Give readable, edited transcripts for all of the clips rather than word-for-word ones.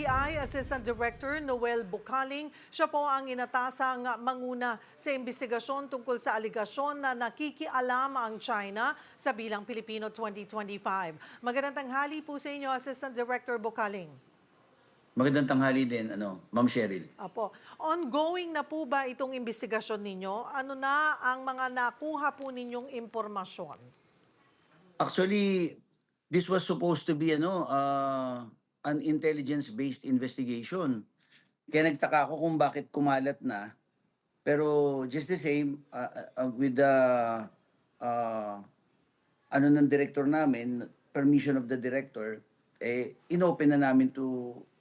NBI Assistant Director Noel Bucaling, siya po ang inatasang manguna sa investigasyon tungkol sa aligasyon na nakikialam ang China sa bilang Pilipino 2025. Magandang tanghali po sa inyo, Assistant Director Bucaling. Magandang tanghali din, Ma'am Cheryl. Apo. Ongoing na po ba itong investigasyon ninyo? Ano na ang mga nakuha po ninyong impormasyon? Actually, this was supposed to be an intelligence-based investigation. Kaya nagtaka ako kung bakit kumalat na. Pero just the same, with the uh, ng director namin, permission of the director, inopen na namin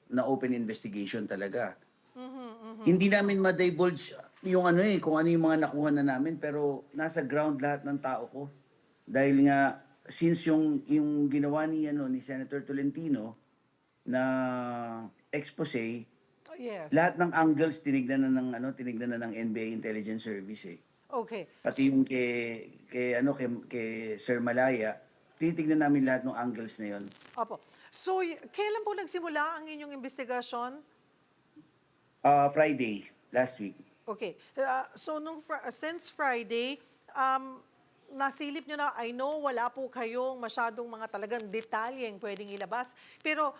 na open investigation talaga. Hindi namin ma-divulge yung kung ano yung mga nakuha na namin, pero nasa ground lahat ng tao ko. Dahil nga, since yung ginawa ni Senator Tolentino na expose, Yes. lahat ng angles tinignan na ng NBI Intelligence Service eh. Okay. Pati yung kay Sir Malaya, titignan namin lahat ng angles na yon. Apo. So, kailan po nagsimula ang inyong investigasyon? Friday, last week. Okay. So, since Friday, nasilip nyo na, I know wala po kayong masyadong mga talagang detalyeng pwedeng ilabas, pero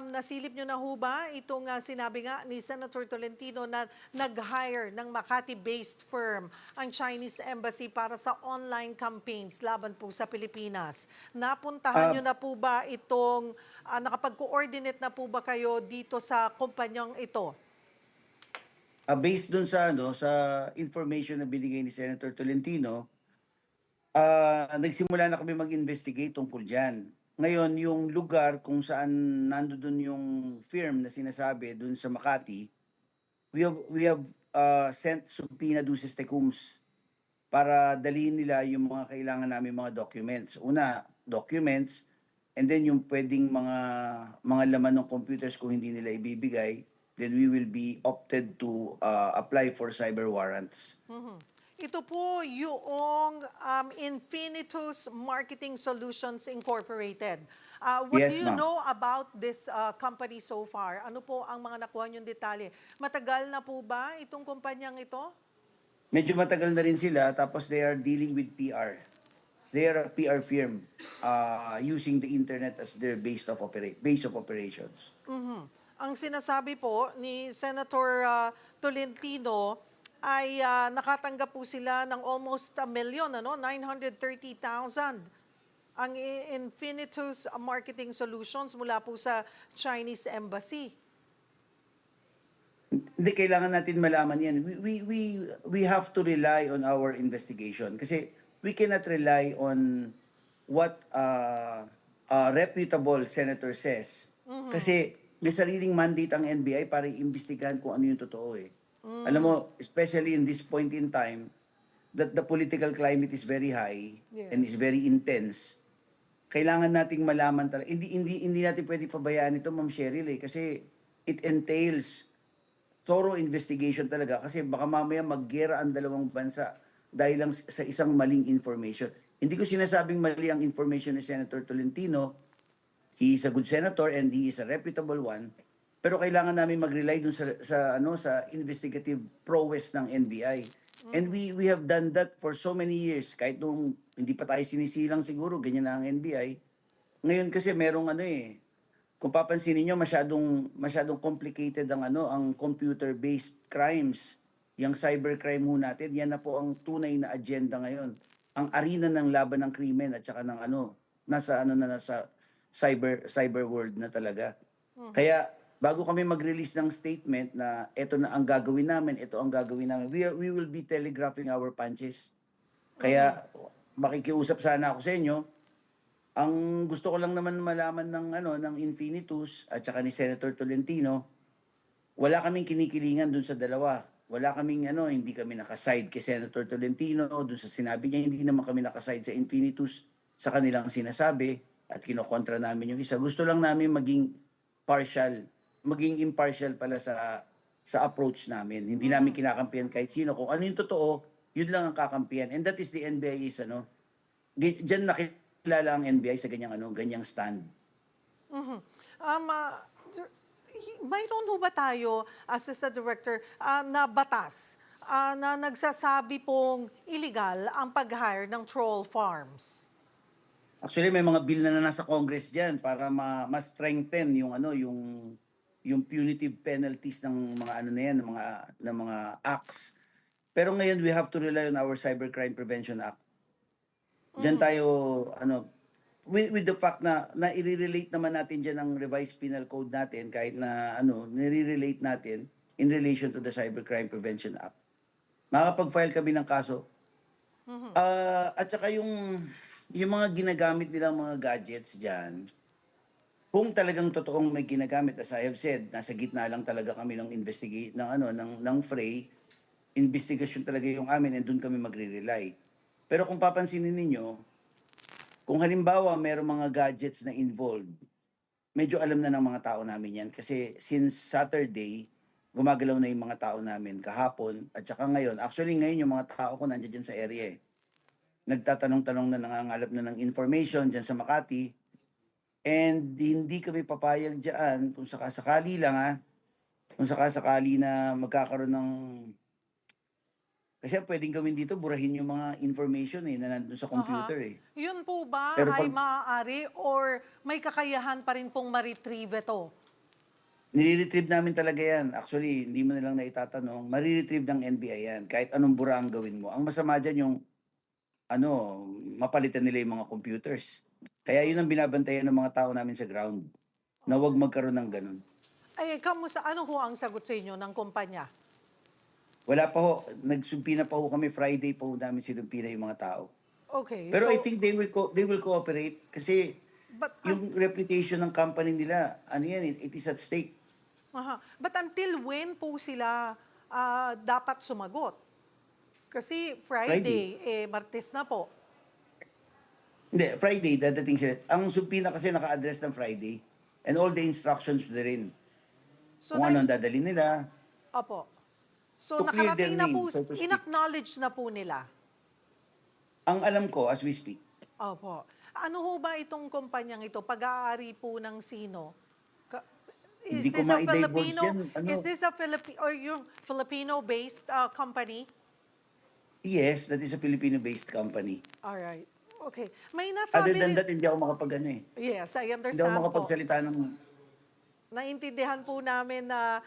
nasilip nyo na ho ba itong sinabi nga ni Senator Tolentino na nag-hire ng Makati-based firm ang Chinese Embassy para sa online campaigns laban po sa Pilipinas? Napuntahan nyo na po ba itong, nakapag-coordinate na po ba kayo dito sa kumpanyang ito? Based dun sa sa information na binigay ni Senator Tolentino, nagsimula na kami mag-investigate tungkol diyan. Ngayon, yung lugar kung saan nandoon yung firm na sinasabi dun sa Makati, we have sent subpoena duces tecums para dalhin nila yung mga kailangan namin mga documents. Una, documents, and then yung pwedeng mga laman ng computers kung hindi nila ibibigay, then we will be opted to apply for cyber warrants. Ito po yung Infinitus Marketing Solutions Incorporated. What do Yes, you ma'am. know about this company so far? Ano po ang mga nakuha niyong detalye? Matagal na po ba itong kumpanyang ito? Medyo matagal na rin sila, tapos they are dealing with PR. They are a PR firm using the internet as their base of operations. Ang sinasabi po ni Senator Tolentino ay nakatanggap po sila ng almost 1 million, 930,000 ang Infinitus Marketing Solutions mula po sa Chinese Embassy. Hindi, kailangan natin malaman yan. We have to rely on our investigation kasi we cannot rely on what a reputable senator says. Kasi may sariling mandate ang NBI para iimbestigahan kung ano yung totoo eh. Alam mo, especially in this point in time, that the political climate is very high and is very intense. Kailangan nating malaman talaga. Hindi natin pwede pabayaan ito, Ma'am Cheryl eh, kasi it entails thorough investigation talaga kasi baka mamaya maggera ang dalawang bansa dahil lang sa isang maling information. Hindi ko sinasabing mali ang information ni Senator Tolentino. He is a good senator and he is a reputable one. Pero kailangan namin mag-rely dun sa investigative prowess ng NBI. And we have done that for so many years. Kahit nung hindi pa tayo sinisilang siguro, ganyan na ang NBI. Ngayon kasi merong kung papansinin niyo masyadong complicated ang computer-based crimes. Yung cybercrime ho natin, yan na po ang tunay na agenda ngayon. Ang arena ng laban ng krimen at saka ng nasa cyber world na talaga. Kaya bago kami mag-release ng statement na ito na ang gagawin namin, ito ang gagawin namin, we will be telegraphing our punches. Kaya makikiusap sana ako sa inyo. Ang gusto ko lang naman malaman ng Infinitus at saka ni Senator Tolentino, wala kaming kinikilingan dun sa dalawa. Wala kaming hindi kami nakaside kay Senator Tolentino dun sa sinabi niya, hindi naman kami nakaside sa Infinitus sa kanilang sinasabi at kinokontra namin yung isa. Gusto lang namin maging impartial pala sa approach namin. Hindi namin kinakampihan kahit sino. Kung ano yung totoo, yun lang ang kakampihan. And that is the NBI is diyan nakilala ang NBI sa ganyang stand. Mhm. Um, uh, Mayroon ho ba tayo, Assistant Director, na batas na nagsasabi pong illegal ang pag-hire ng troll farms? Actually, may mga bill na nasa Congress diyan para ma-strengthen yung ano, yung punitive penalties ng mga ano na yan, ng mga acts. Pero ngayon we have to rely on our Cybercrime Prevention Act. Diyan tayo ano with the fact na i-relate naman natin diyan ang revised penal code natin kahit na ano, nire-relate natin in relation to the Cybercrime Prevention Act. Makakapag-file kami ng kaso. At saka yung mga ginagamit nilang mga gadgets diyan, kung talagang totoong may ginagamit, as I have said, nasa gitna lang talaga kami ng investigate ng ano ng fray, investigasyon talaga yung amin and doon kami magre-rely. Pero kung papansinin ninyo, kung halimbawa merong mga gadgets na involved, medyo alam na ng mga tao namin yan kasi since Saturday, gumagalaw na yung mga tao namin kahapon at saka ngayon. Actually ngayon yung mga tao ko nandiyan dyan sa area eh. Nagtatanong-tanong na nangangalap na ng information dyan sa Makati and hindi kami papayag dyan kung sakasakali lang kung sakasakali na magkakaroon ng kasi ang pwedeng gawin dito, burahin yung mga information eh, na nandun sa Aha. computer eh. Yun po ba Pero ay pag maaari or may kakayahan pa rin pong ma-retrieve ito? nire-retrieve namin talaga yan, actually, hindi mo na lang naitatanong, mariretrieve ng NBI yan, kahit anong bura ang gawin mo. Ang masama dyan yung, ano, mapalitan nila yung mga computers. Kaya yun ang binabantayan ng mga tao namin sa ground, na huwag magkaroon ng ganun. Ay, kamusta? Ano ho ang sagot sa inyo ng kumpanya? Wala pa ho, nagsumpi na pa ho kami, Friday pa ho namin sinumpi na yung mga tao. Okay, Pero I so, think they will cooperate kasi but, yung reputation ng company nila, ano yan, it is at stake. but until when po sila dapat sumagot? Kasi Friday. Friday, Martes na po. Hindi, Friday, dadating sila. Ang subpina kasi naka-address ng Friday and all the instructions na rin. So, Kung ano ang dadalhin nila opo. So, to clear their nakarating na po, name, so to speak. in-acknowledge na po nila. Ang alam ko, as we speak, Opo. Ano ho ba itong kumpanyang ito? Pag-aari po ng sino? Ka- Is hindi ko this a ma-divulge Filipino? yan. Ano, Is this a or yung Filipino-based company? yes, that is a Filipino-based company. All right. Okay. May Other nasabi than rin. that, hindi ako makapag ano eh. Yes, I Hindi ako understand po. makapagsalita ng, Naintindihan po namin na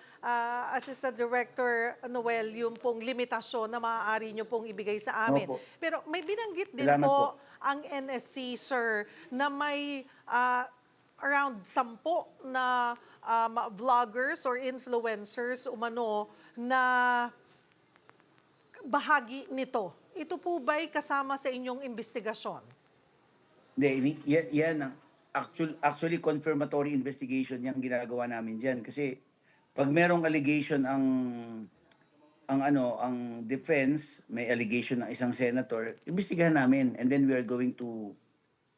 Assistant Director Noel, yung pong limitasyon na maaari nyo pong ibigay sa amin. opo, Pero may binanggit din salamat po po. ang NSC, sir, na may around 10 na vloggers or influencers umano na bahagi nito. Ito po ba'y kasama sa inyong investigasyon? Hindi, yan ang actually confirmatory investigation yung ginagawa namin diyan kasi pag merong allegation ang defense, may allegation ng isang senator, imbestigahan namin and then we are going to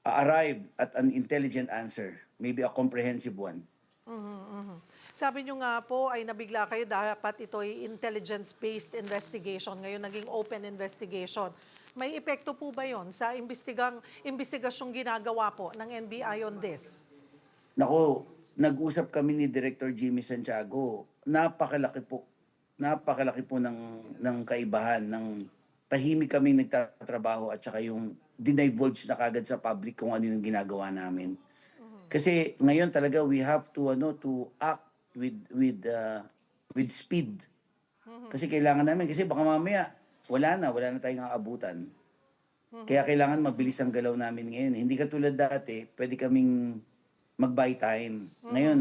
arrive at an intelligent answer, maybe a comprehensive one. Sabi nyo nga po ay nabigla kayo, dapat ito ay intelligence-based investigation. Ngayon naging open investigation. May epekto po ba yon sa investigasyong ginagawa po ng NBI on this? Nako, nag-usap kami ni Director Jimmy Santiago. Napakalaki po ng kaibahan ng tahimik kaming nagtatrabaho at saka yung dinivulge na kagad sa public kung ano yung ginagawa namin. Kasi ngayon talaga we have to act with speed. Kasi kailangan namin kasi baka mamaya wala na tayong aabutan. Kaya kailangan mabilis ang galaw namin ngayon. Hindi katulad dati, pwede kaming mag-buy time. Ngayon,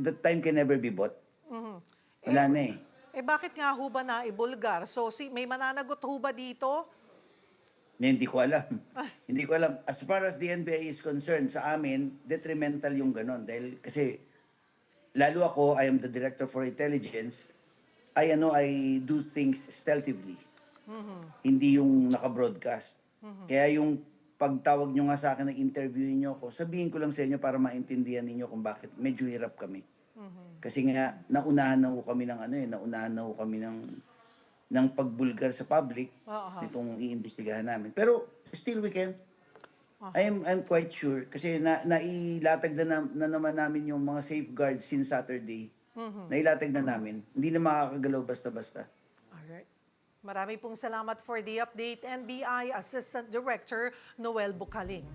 that time can never be bought. Wala na eh. Bakit nga ho ba naibulgar? So may mananagot ho ba dito? Hindi ko alam. Hindi ko alam. As far as the NBI is concerned, sa amin, detrimental yung ganon. Dahil kasi, lalo ako, I am the Director for Intelligence, I do things stealthily. Hindi yung naka-broadcast. Kaya yung pagtawag nyo nga sa akin ng interviewin nyo ako, sabihin ko lang sa inyo para maintindihan ninyo kung bakit medyo hirap kami. Kasi nga, naunahan na ho kami ng pagbulgar sa public Oo. nitong iimbestigahan namin. Pero still we can. I'm quite sure kasi nailatag na naman namin yung mga safeguards since Saturday. Nailatag na namin. Hindi na makakagalaw basta-basta. Alright. Marami pong salamat for the update, NBI Assistant Director Noel Bucaling.